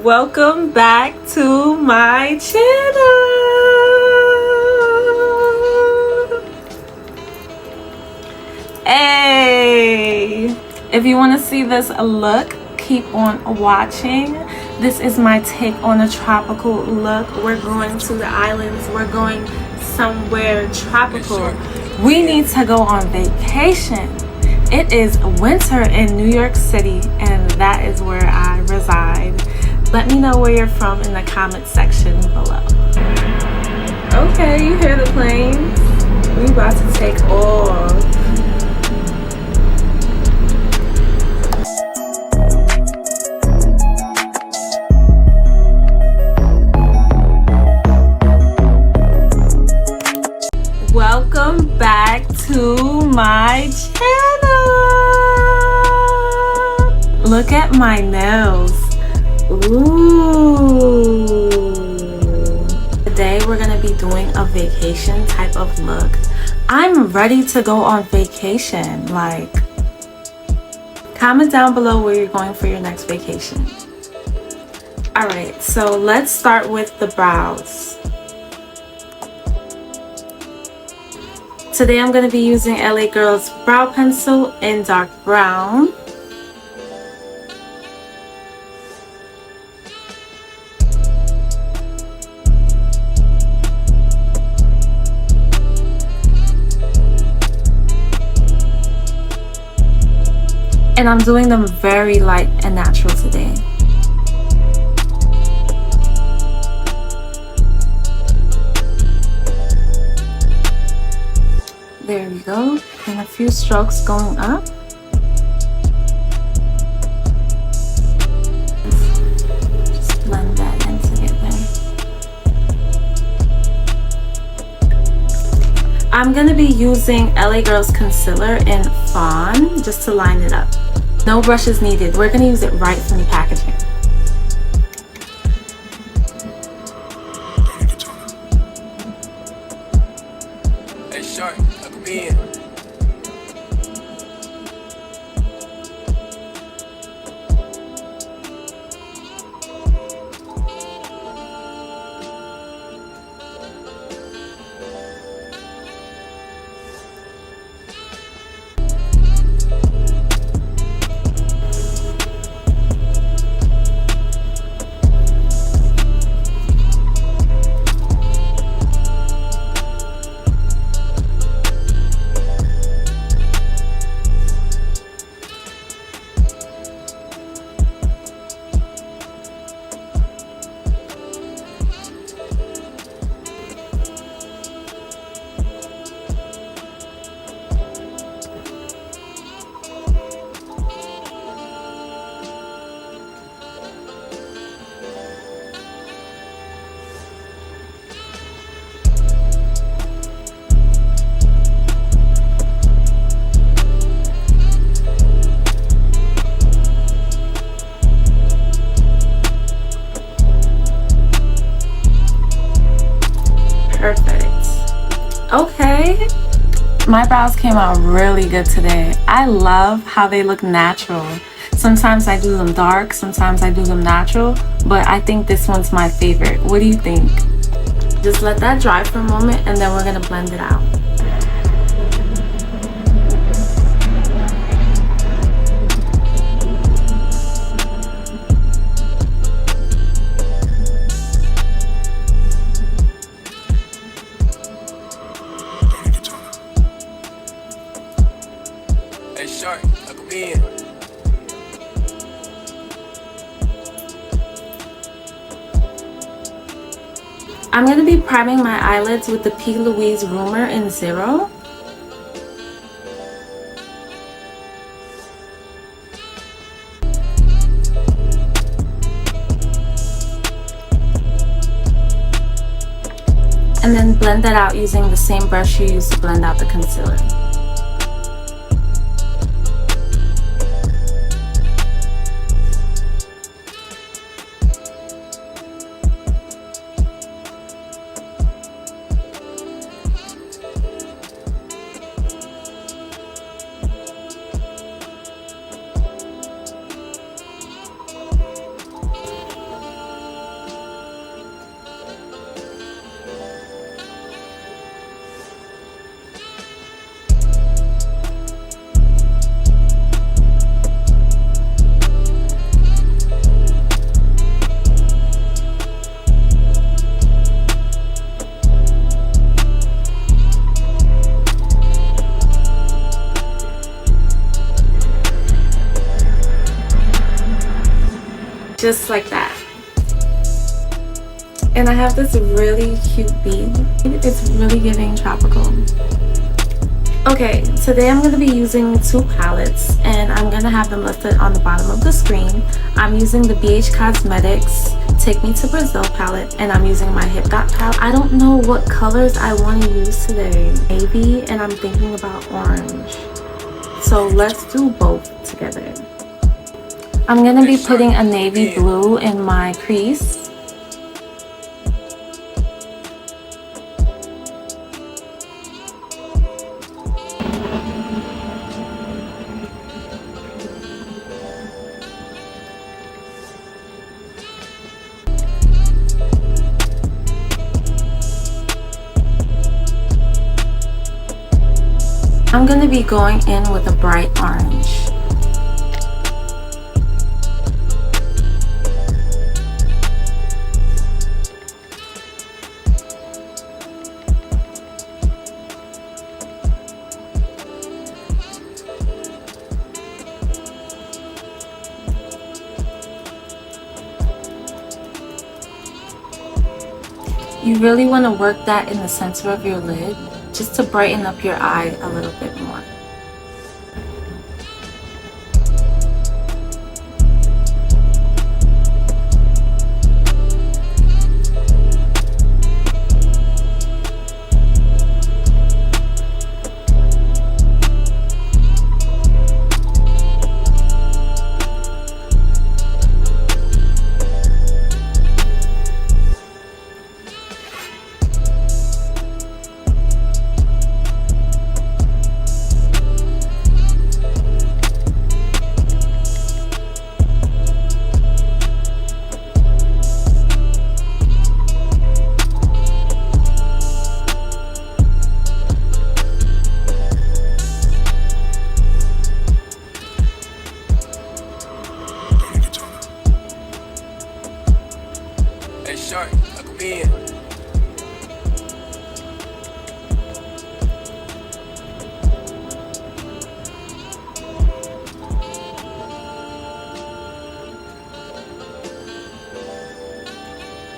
Welcome back to my channel. Hey, if you want to see this look, keep on watching. This is my take on a tropical look. We're going to the islands. We're going somewhere tropical. We need to go on vacation. It is winter in New York City, and that is where I reside. Let me know where you're from in the comment section below. Okay, you hear the planes? We about to take off. Welcome back to my channel. Look at my nails. Ooh. Today we're gonna be doing a vacation type of look. I'm ready to go on vacation. Like, comment down below where you're going for your next vacation. Alright, so let's start with the brows. Today I'm gonna be using LA Girl's brow pencil in dark brown. And I'm doing them very light and natural today. There we go. And a few strokes going up. Just blend that in together. I'm gonna be using LA Girl's concealer in Fawn just to line it up. No brushes needed. We're gonna use it right from the packaging. Hey, shark, I could be in. Okay, my brows came out really good today. I love how they look natural. Sometimes I do them dark, sometimes I do them natural, but I think this one's my favorite. What do you think? Just let that dry for a moment and then we're gonna blend it out. Hey, shark, I could be in. I'm going to be priming my eyelids with the P. Louise Rumor in 0. And then blend that out using the same brush you used to blend out the concealer. just like that. And I have this really cute bead. It's really giving tropical. Okay, today I'm going to be using two palettes, and I'm going to have them listed on the bottom of the screen. I'm using the BH Cosmetics Take Me to Brazil palette, and I'm using my Hip Dot palette. I don't know what colors I want to use today. Navy, and I'm thinking about orange. So let's do both together. I'm going to be putting a navy blue in my crease. I'm going to be going in with a bright orange. You really want to work that in the center of your lid, just to brighten up your eye a little bit more. Shark, I could be in.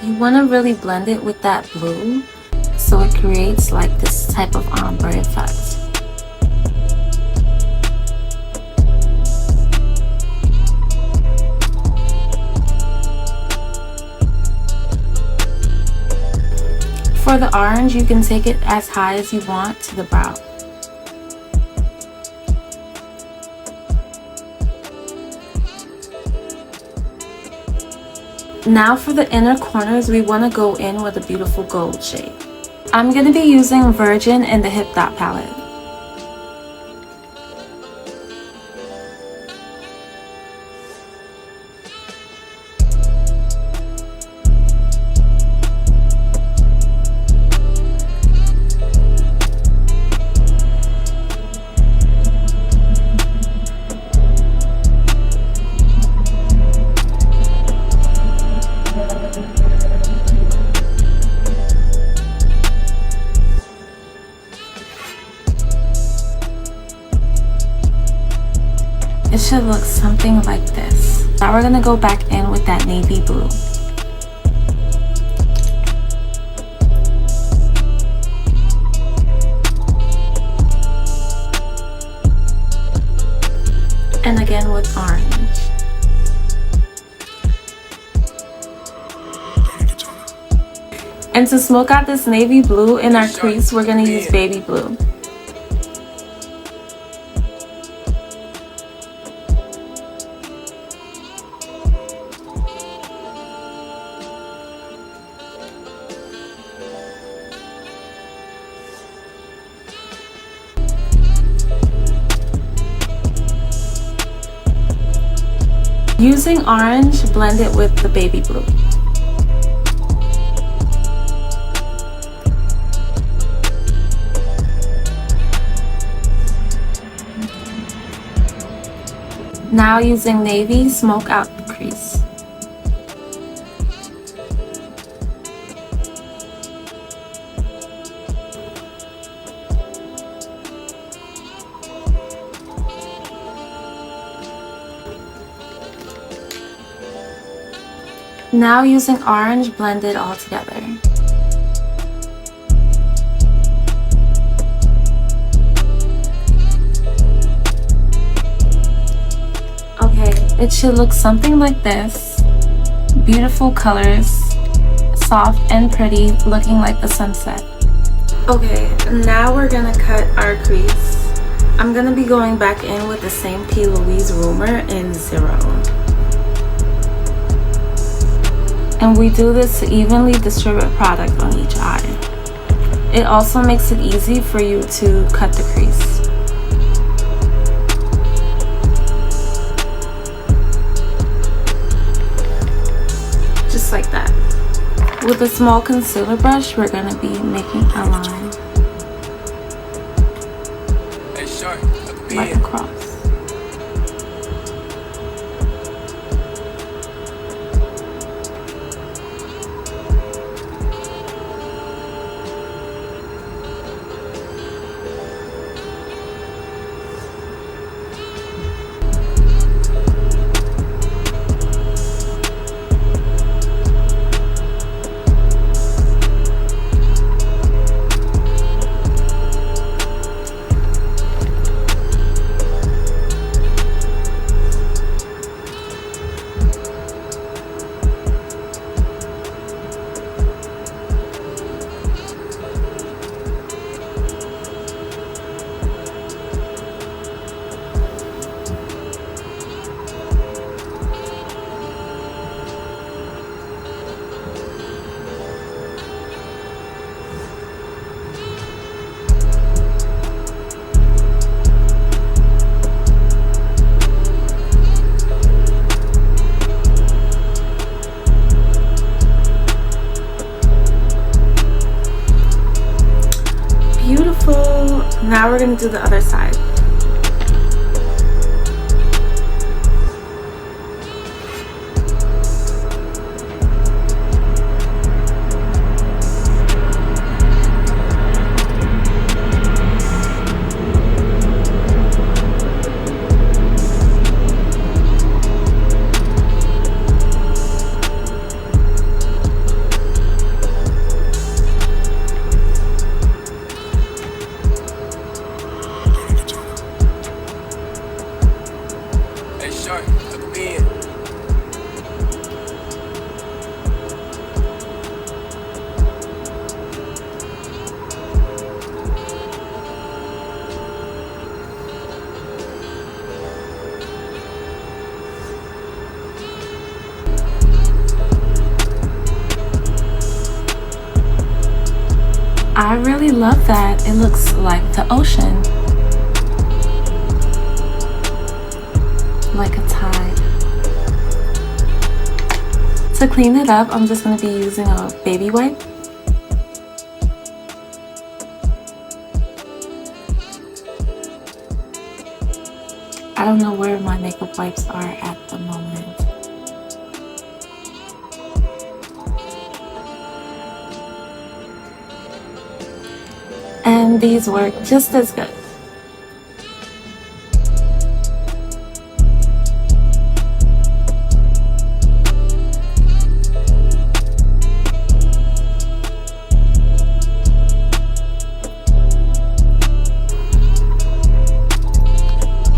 You want to really blend it with that blue so it creates like this type of ombre effect. For the orange, you can take it as high as you want to the brow. Now for the inner corners, we want to go in with a beautiful gold shade. I'm going to be using Virgin in the Hip Dot palette. It should look something like this. Now we're going to go back in with that navy blue. And again with orange. And to smoke out this navy blue in our crease, we're going to use baby blue. Using orange, blend it with the baby blue. Now using navy, smoke out the crease. Now using orange, blend it all together. Okay, it should look something like this. Beautiful colors, soft and pretty, looking like the sunset. Okay, now we're gonna cut our crease. I'm gonna be going back in with the same P. Louise ruler in 0. And we do this to evenly distribute product on each eye. It also makes it easy for you to cut the crease. Just like that. With a small concealer brush, we're gonna be making a line. Right across. Beautiful. Now we're gonna do the other side. I really love that. It looks like the ocean. Like a tide. To clean it up, I'm just going to be using a baby wipe. I don't know where my makeup wipes are at the moment. And these work just as good.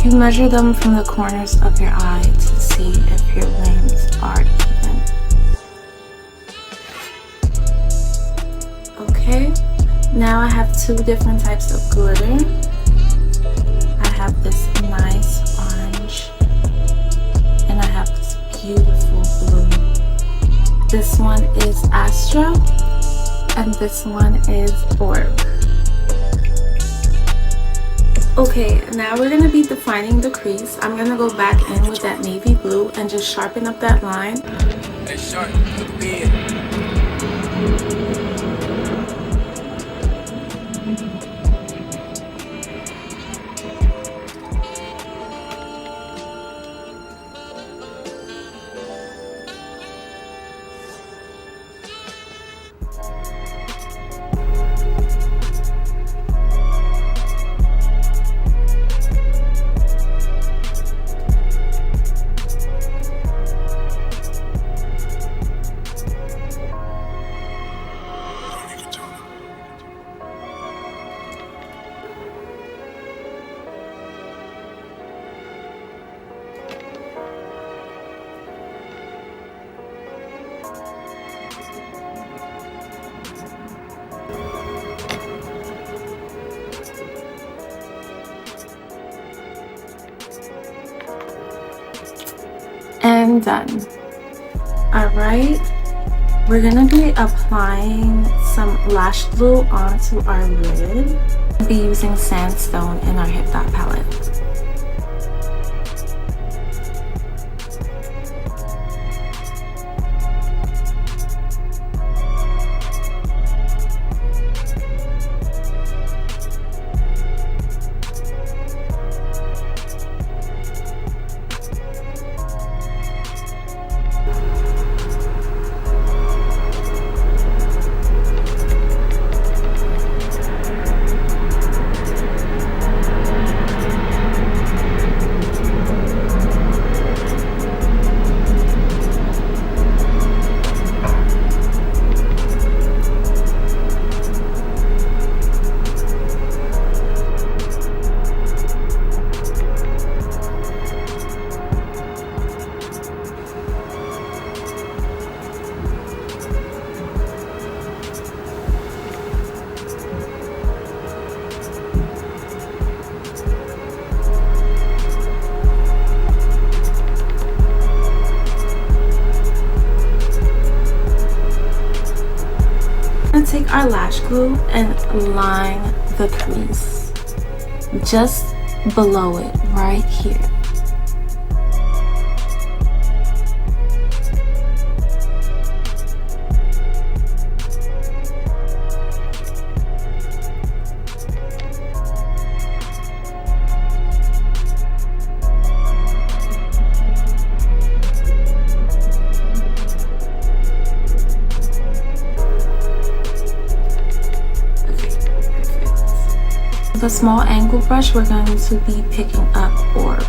You measure them from the corners of your eye to see if your wings are even. Okay. Now I have two different types of glitter. I have this nice orange and I have this beautiful blue. This one is Astro and this one is Orb. Okay, now we're going to be defining the crease. I'm going to go back in with that navy blue and just sharpen up that line. Hey, sharp, look me in. everything done. Alright, we're gonna be applying some lash glue onto our lid. We'll be using sandstone in our Hip Dot palette. Take our lash glue and line the crease just below it right here. With a small angle brush, we're going to be picking up orb.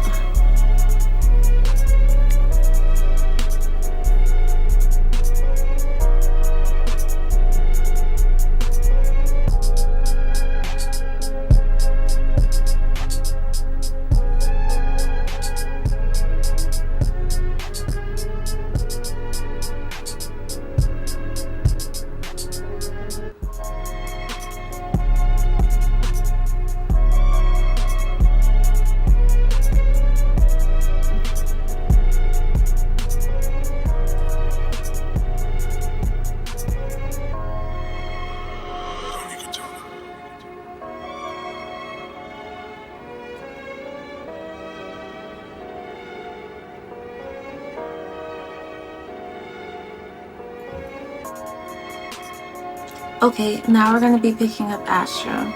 Okay, now we're going to be picking up Astra.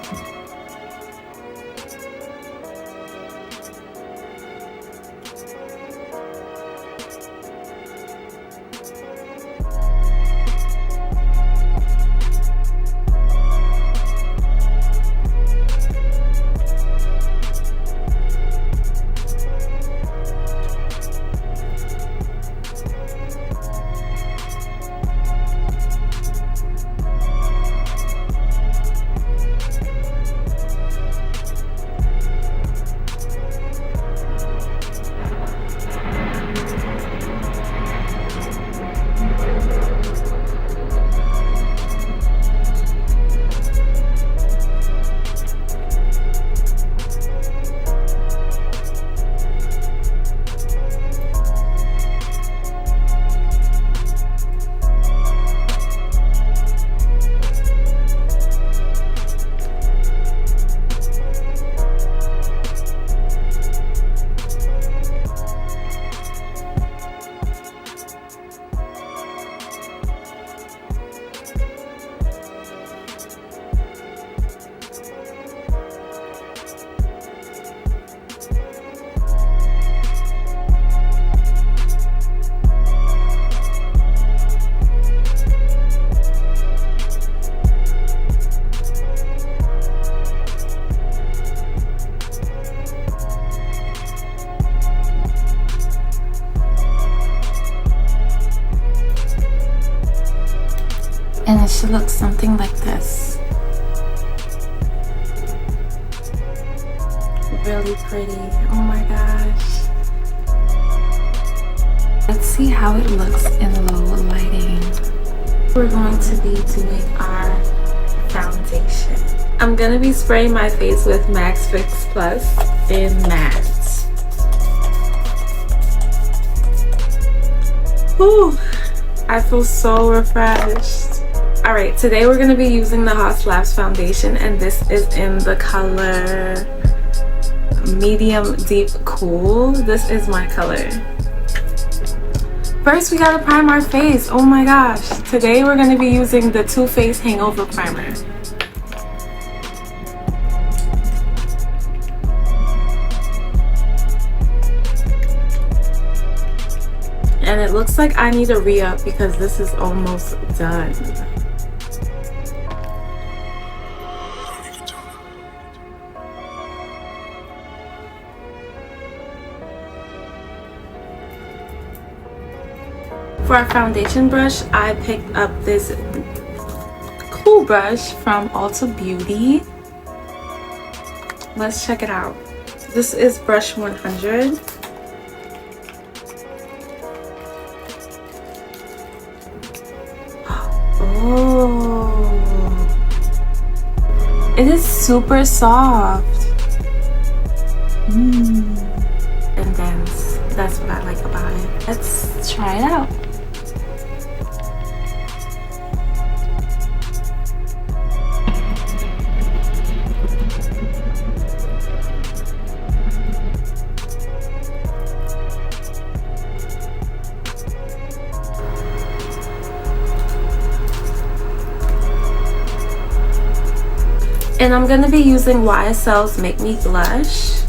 And it should look something like this. Really pretty. Oh my gosh. Let's see how it looks in low lighting. We're going to be doing our foundation. I'm going to be spraying my face with Max Fix Plus in matte. Whew, I feel so refreshed. Alright, today we're going to be using the Hot Slaps foundation, and this is in the color Medium Deep Cool. This is my color. First, we gotta prime our face. Oh my gosh. Today we're going to be using the Too Faced Hangover Primer. And it looks like I need a re-up because this is almost done. For our foundation brush, I picked up this cool brush from Ulta Beauty. Let's check it out. This is brush 100. Oh, it is super soft and dense. That's what I like about it. Let's try it out. And I'm going to be using YSL's Make Me Blush.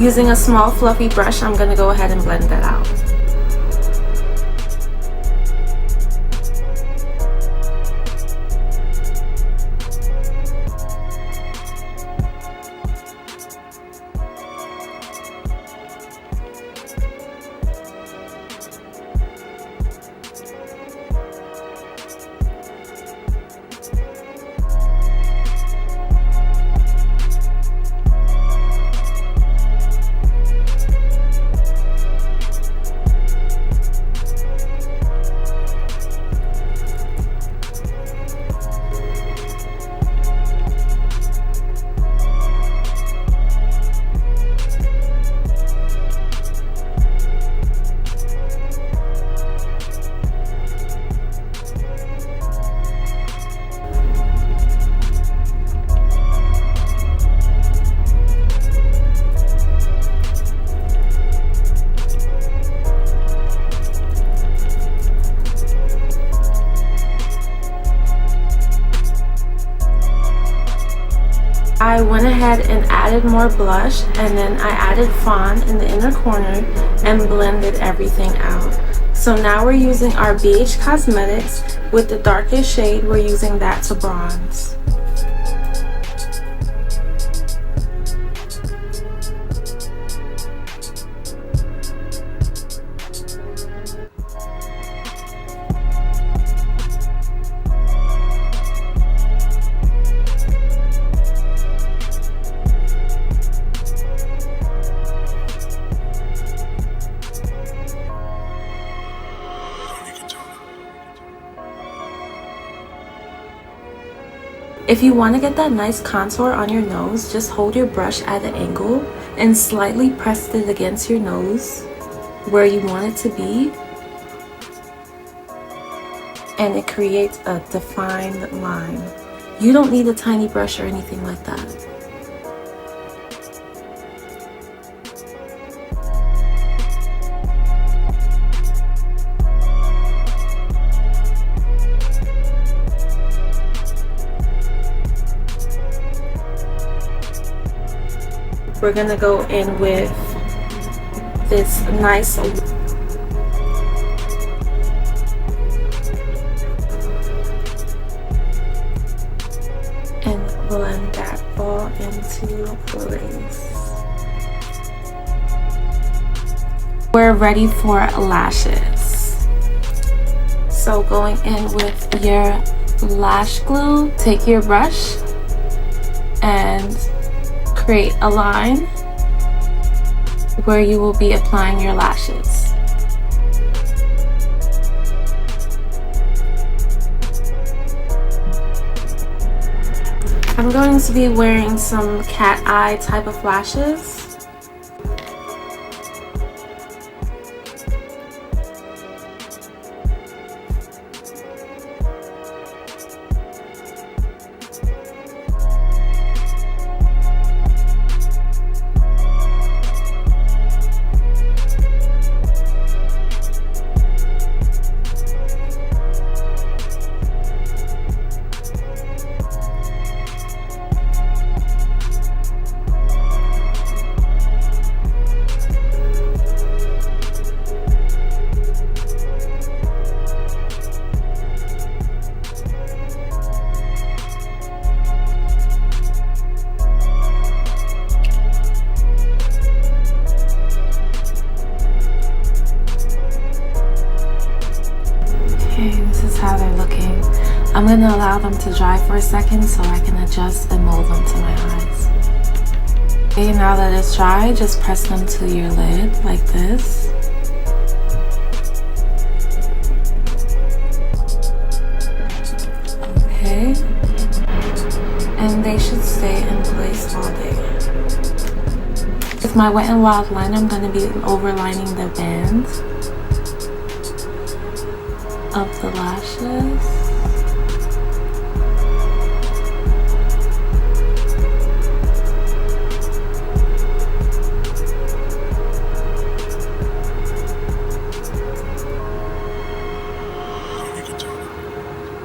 Using a small fluffy brush, I'm going to go ahead and blend that out. I went ahead and added more blush, and then I added fawn in the inner corner and blended everything out. So now we're using our BH Cosmetics with the darkest shade. We're using that to bronze. If you want to get that nice contour on your nose, just hold your brush at an angle and slightly press it against your nose where you want it to be. And it creates a defined line. You don't need a tiny brush or anything like that. We're gonna go in with this nice and blend that all into place. We're ready for lashes. So going in with your lash glue, take your brush and create a line where you will be applying your lashes. I'm going to be wearing some cat eye type of lashes. This is how they're looking. I'm going to allow them to dry for a second so I can adjust and mold them to my eyes. Okay, now that it's dry, just press them to your lid like this. Okay. And they should stay in place all day. With my Wet n Wild liner, I'm going to be overlining the bands of the lashes.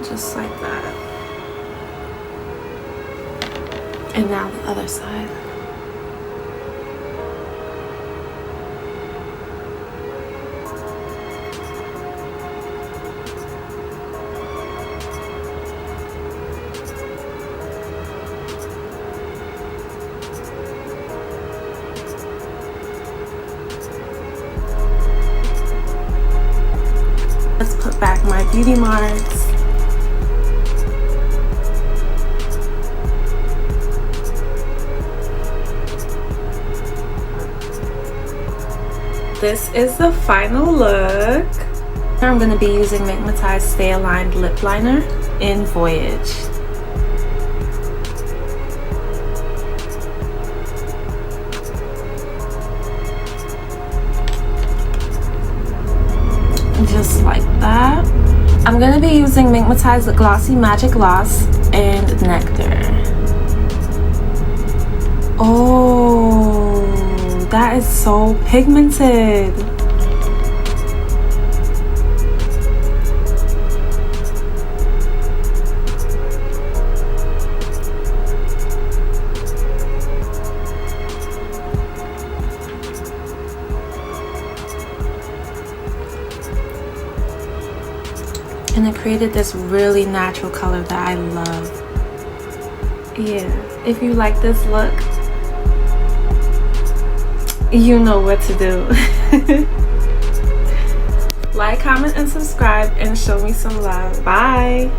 Just like that. And now the other side. Let's put back my beauty marks. This is the final look. I'm going to be using Minkmitized Stay Aligned Lip Liner in Voyage. Just like that. I'm going to be using Minkmitized Glossy Magic Gloss and Nectar. Oh, that is so pigmented. And it created this really natural color that I love. Yeah, if you like this look, you know what to do. Like, comment, and subscribe, and show me some love. Bye.